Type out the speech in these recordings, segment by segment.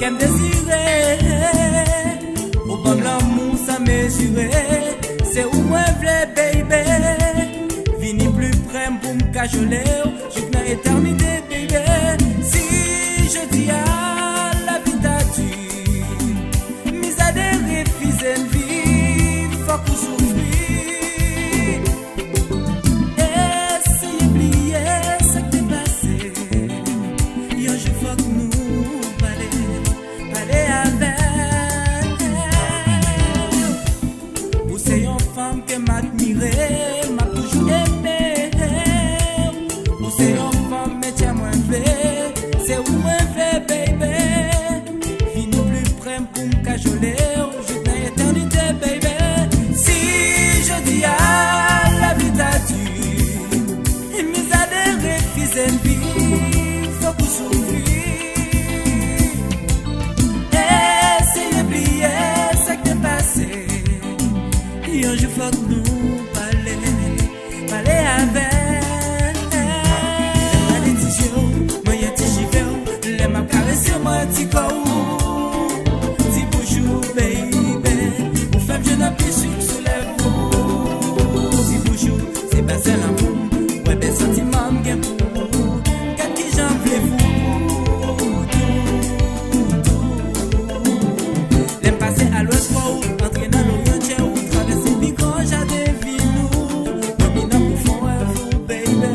qu'elle me désirait. Au bon l'amour sans mesurer, c'est où moi v'lais baby. Vini plus près pour me cajoler, jusqu'à l'éternité baby. Si je dis à la vie t'a dû, mise à des refus et vie, faut qu'on souffrir. Essayez d'oublier ce qui t'est passé. Yo je faut que nous parler avec. Vous c'est une femme qui m'admirait, m'a toujours aimé. Vous c'est une femme mais tiens moins fait, c'est où moins fait baby. Vini plus près pour me cajoler, juste dans l'éternité baby. Si je dis à la vie t'a dû, mise à des refus et vie, faut qu'on souffrir. Essayez d'oublier ce qui t'est passé. Yo je faut que nous parler avec. La décision, moi y'a ti j'y les m'a caressé moi ti corps. Ti bouchou baby, ou femme je n'ai plus sur les vous. Ti bouchou, c'est pas c'est l'amour, ouais ben sentiment m'gain pour. Quand qui j'en voulais vous. L'aime passer à l'ouest pour entrer dans l'Orient tien ou traverser Pico, j'adais vinou. Dominant pour fond un fou baby,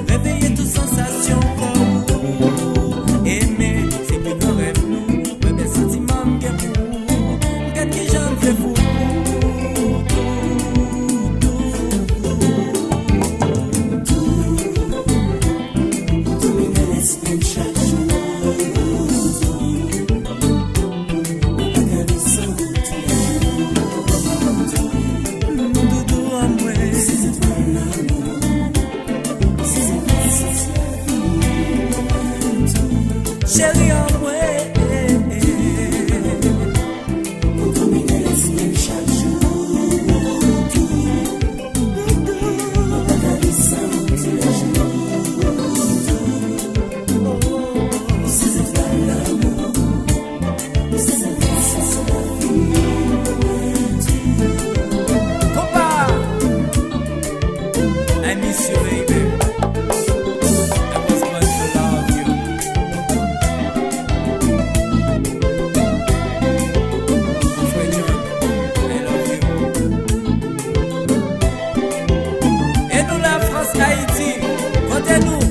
réveiller toute sensation pour vous. Aimer, c'est plus grand rêve nous, ouais ben sentiment m'gain pour. Quand qui j'en voulais vous. Chérie en moi, pour dominer les semaines chaque jour. La caresse tous les jours. C'est pas l'amour, c'est la vie. Papa, I miss you baby. I was born to love you. Haïti, votez-nous.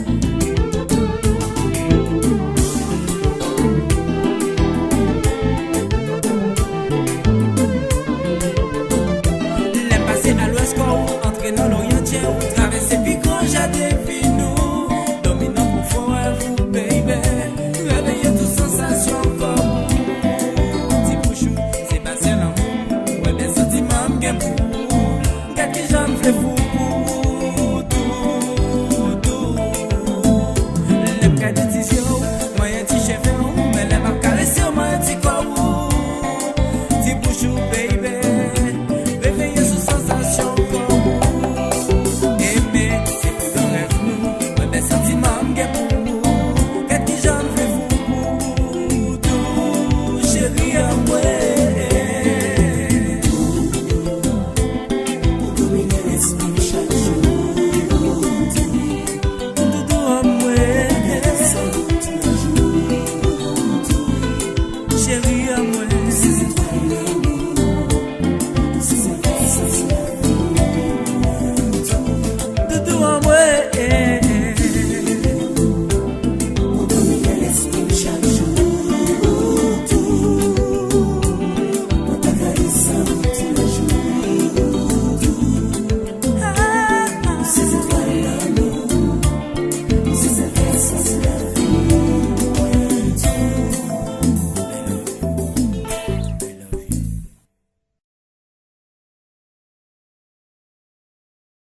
L'aime passer à l'ouest corps, entrer dans l'Orient tien ou traverser Pico, j'adais nous. Dominant pour fond à vous baby, réveiller toute sensation comme vous. Ti bouchou, c'est pas c'est l'amour, ouais ben sentiment m'gain pour. Quand qui j'en fais fou. Baby, réveiller sous sensation comme aimer, c'est plus grand rêve nous, ouais ben sentiment m'gain pour vous. Qu'est-ce que j'en fais vous, tout chérie.